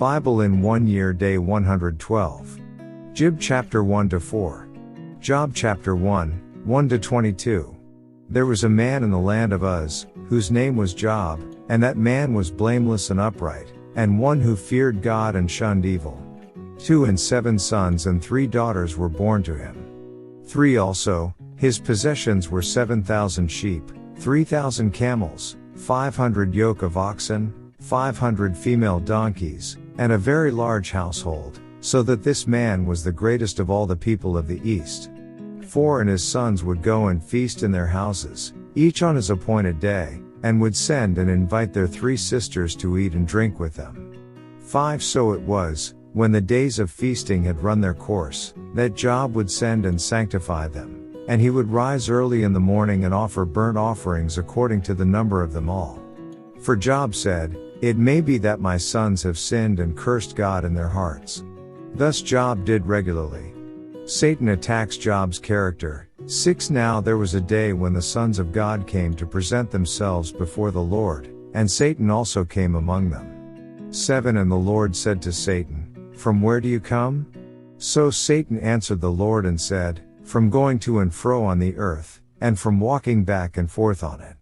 Bible in 1 year, day 112. Job chapter 1-4. Job chapter 1, 1-22. There was a man in the land of Uz, whose name was Job, and that man was blameless and upright, and one who feared God and shunned evil. 2 and 7 sons and 3 daughters were born to him. 3 also, his possessions were 7,000 sheep, 3,000 camels, 500 yoke of oxen, 500 female donkeys, and a very large household, so that this man was the greatest of all the people of the east. 4 and his sons would go and feast in their houses, each on his appointed day, and would send and invite their 3 sisters to eat and drink with them. 5 So it was, when the days of feasting had run their course, that Job would send and sanctify them, and he would rise early in the morning and offer burnt offerings according to the number of them all. For Job said, "It may be that my sons have sinned and cursed God in their hearts." Thus Job did regularly. Satan attacks Job's character. 6 Now there was a day when the sons of God came to present themselves before the Lord, and Satan also came among them. 7 And the Lord said to Satan, "From where do you come?" So Satan answered the Lord and said, "From going to and fro on the earth, and from walking back and forth on it."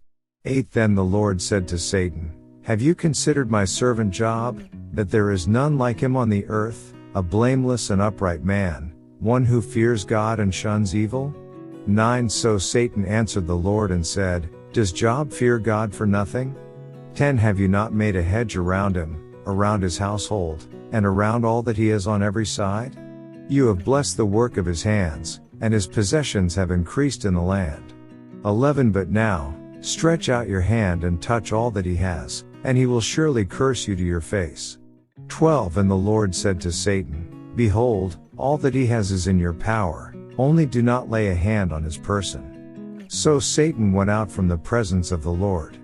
8 Then the Lord said to Satan, "Have you considered my servant Job, that there is none like him on the earth, a blameless and upright man, one who fears God and shuns evil?" 9 So Satan answered the Lord and said, "Does Job fear God for nothing?" 10 Have you not made a hedge around him, around his household, and around all that he has on every side? You have blessed the work of his hands, and his possessions have increased in the land. 11 But now, stretch out your hand and touch all that he has, and he will surely curse you to your face. 12 And the Lord said to Satan, "Behold, all that he has is in your power, only do not lay a hand on his person." So Satan went out from the presence of the Lord.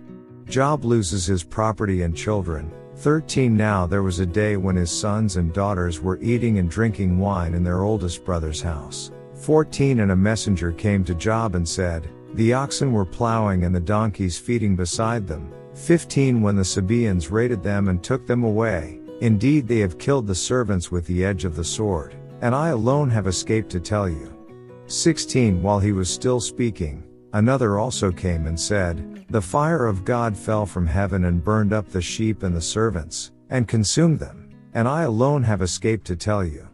Job loses his property and children. 13 Now there was a day when his sons and daughters were eating and drinking wine in their oldest brother's house. 14 And a messenger came to Job and said, "The oxen were plowing and the donkeys feeding beside them." 15 When the Sabaeans raided them and took them away, indeed they have killed the servants with the edge of the sword, and I alone have escaped to tell you. 16 While he was still speaking, another also came and said, "The fire of God fell from heaven and burned up the sheep and the servants, and consumed them, and I alone have escaped to tell you."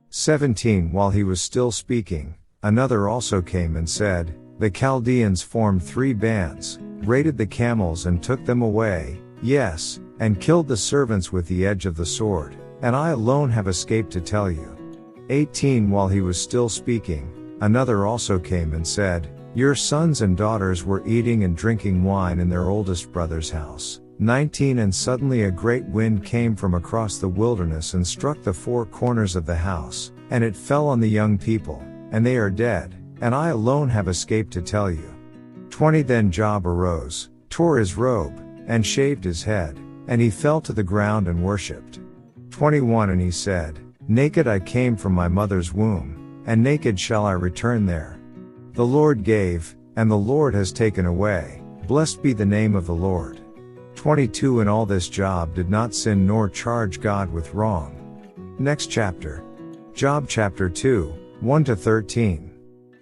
17 While he was still speaking, another also came and said, "The Chaldeans formed 3 bands, raided the camels and took them away, yes, and killed the servants with the edge of the sword, and I alone have escaped to tell you." 18 While he was still speaking, another also came and said, "Your sons and daughters were eating and drinking wine in their oldest brother's house." 19 And suddenly a great wind came from across the wilderness and struck the 4 corners of the house, and it fell on the young people, and they are dead, and I alone have escaped to tell you. 20 Then Job arose, tore his robe, and shaved his head, and he fell to the ground and worshipped. 21 And he said, "Naked I came from my mother's womb, and naked shall I return there. The Lord gave, and the Lord has taken away, blessed be the name of the Lord." 22 In all this Job did not sin nor charge God with wrong. Next chapter. Job chapter 2, 1-13.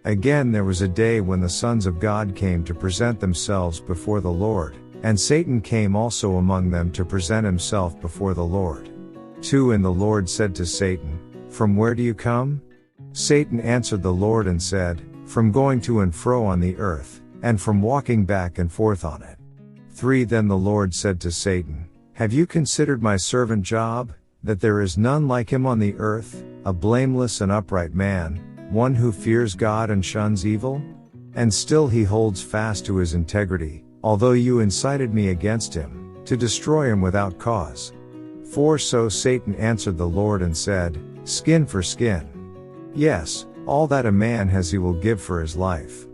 Again there was a day when the sons of God came to present themselves before the Lord, and Satan came also among them to present himself before the Lord. 2 And the Lord said to Satan, "From where do you come?" Satan answered the Lord and said, "From going to and fro on the earth, and from walking back and forth on it." 3 Then the Lord said to Satan, "Have you considered my servant Job, that there is none like him on the earth, a blameless and upright man, one who fears God and shuns evil? And still he holds fast to his integrity, although you incited me against him, to destroy him without cause." 4 So Satan answered the Lord and said, "Skin for skin. Yes, all that a man has he will give for his life."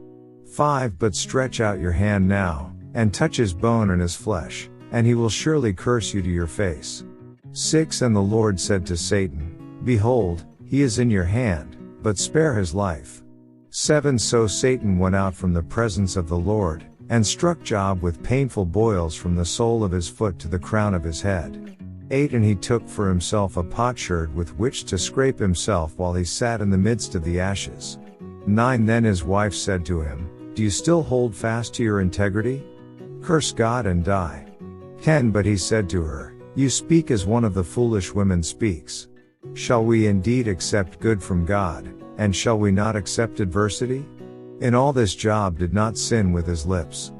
5 But stretch out your hand now, and touch his bone and his flesh, and he will surely curse you to your face. 6 And the Lord said to Satan, "Behold, he is in your hand, but spare his life." 7 So Satan went out from the presence of the Lord, and struck Job with painful boils from the sole of his foot to the crown of his head. 8 And he took for himself a potsherd with which to scrape himself while he sat in the midst of the ashes. 9 Then his wife said to him, Do you still hold fast to your integrity? Curse God and die. 10 But he said to her, You speak as one of the foolish women speaks. Shall we indeed accept good from God, and shall we not accept adversity? In all this Job did not sin with his lips.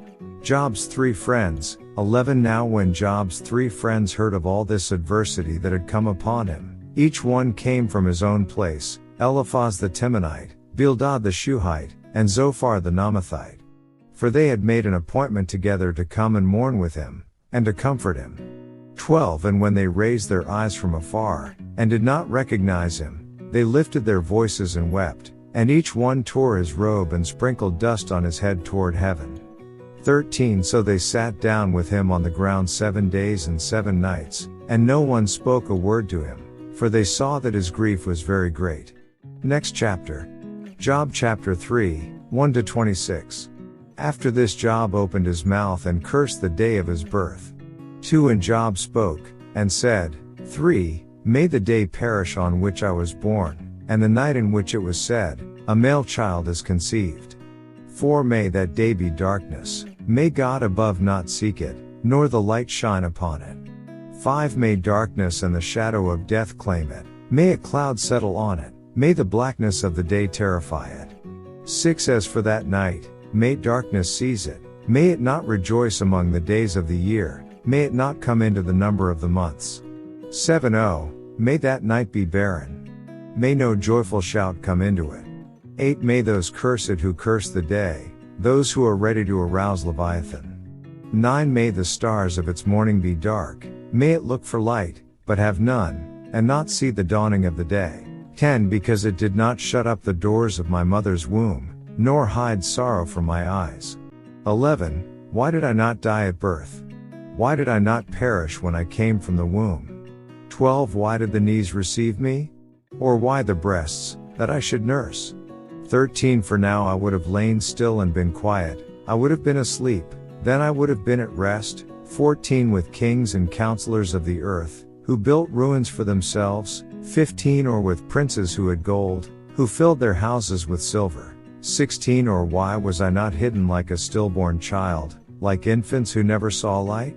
Job's 3 friends. 11 Now when Job's 3 friends heard of all this adversity that had come upon him, each one came from his own place, Eliphaz the Temanite, Bildad the Shuhite, and Zophar the Naamathite. For they had made an appointment together to come and mourn with him, and to comfort him. 12 And when they raised their eyes from afar, and did not recognize him, they lifted their voices and wept, and each one tore his robe and sprinkled dust on his head toward heaven. 13 So they sat down with him on the ground 7 days and 7 nights, and no one spoke a word to him, for they saw that his grief was very great. Next chapter. Job chapter 3, 1-26. After this Job opened his mouth and cursed the day of his birth. 2 And Job spoke, and said, 3 May the day perish on which I was born, and the night in which it was said, A male child is conceived. 4 May that day be darkness, may God above not seek it, nor the light shine upon it. 5 May darkness and the shadow of death claim it, may a cloud settle on it, may the blackness of the day terrify it. 6 As for that night, may darkness seize it, may it not rejoice among the days of the year, may it not come into the number of the months. 7 Oh, may that night be barren, may no joyful shout come into it. 8 May those curse it who curse the day, those who are ready to arouse Leviathan. 9 May the stars of its morning be dark, may it look for light, but have none, and not see the dawning of the day. 10 Because it did not shut up the doors of my mother's womb, nor hide sorrow from my eyes. 11 Why did I not die at birth? Why did I not perish when I came from the womb? 12 Why did the knees receive me? Or why the breasts, that I should nurse? 13 For now I would have lain still and been quiet, I would have been asleep, then I would have been at rest. 14 With kings and counselors of the earth, who built ruins for themselves. 15 Or with princes who had gold, who filled their houses with silver. 16 Or why was I not hidden like a stillborn child, like infants who never saw light?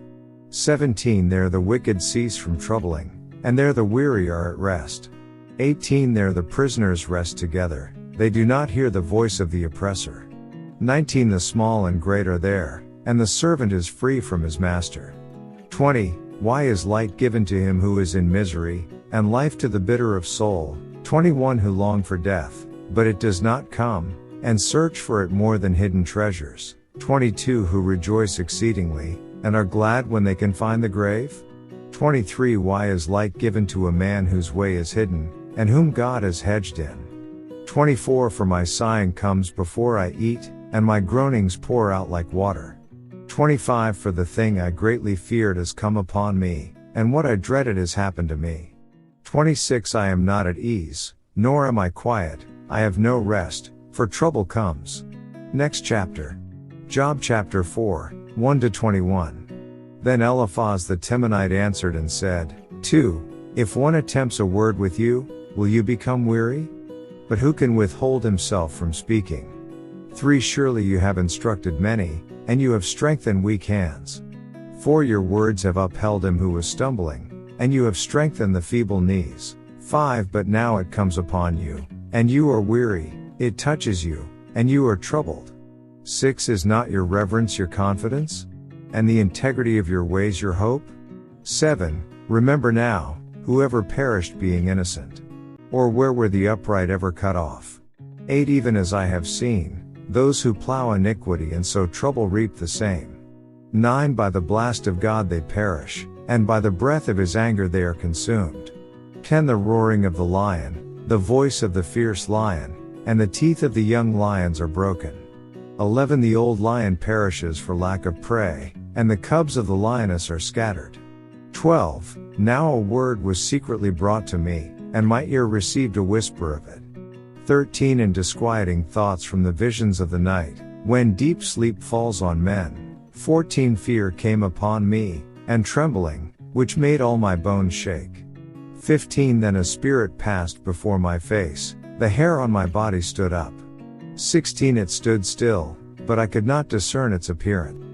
17 There the wicked cease from troubling, and there the weary are at rest. 18 There the prisoners rest together, they do not hear the voice of the oppressor. 19 The small and great are there, and the servant is free from his master. 20 Why is light given to him who is in misery, and life to the bitter of soul? 21 Who long for death, but it does not come, and search for it more than hidden treasures. 22 Who rejoice exceedingly, and are glad when they can find the grave? 23 Why is light given to a man whose way is hidden, and whom God has hedged in? 24 For my sighing comes before I eat, and my groanings pour out like water. 25 For the thing I greatly feared has come upon me, and what I dreaded has happened to me. 26 I am not at ease, nor am I quiet, I have no rest, for trouble comes. Next chapter. Job chapter 4, 1-21. Then Eliphaz the Temanite answered and said, 2 If one attempts a word with you, will you become weary? But who can withhold himself from speaking? 3 Surely you have instructed many, and you have strengthened weak hands. 4 Your words have upheld him who was stumbling, and you have strengthened the feeble knees. 5 But now it comes upon you, and you are weary, it touches you, and you are troubled. 6 Is not your reverence your confidence? And the integrity of your ways your hope? 7 Remember now, whoever perished being innocent? Or where were the upright ever cut off? 8 Even as I have seen, those who plow iniquity and sow trouble reap the same. 9 By the blast of God they perish, and by the breath of his anger they are consumed. 10 The roaring of the lion, the voice of the fierce lion, and the teeth of the young lions are broken. 11 The old lion perishes for lack of prey, and the cubs of the lioness are scattered. 12 Now a word was secretly brought to me, and my ear received a whisper of it. 13 And disquieting thoughts from the visions of the night, when deep sleep falls on men. 14 Fear came upon me, and trembling, which made all my bones shake. 15 Then a spirit passed before my face, the hair on my body stood up. 16 It stood still, but I could not discern its appearance.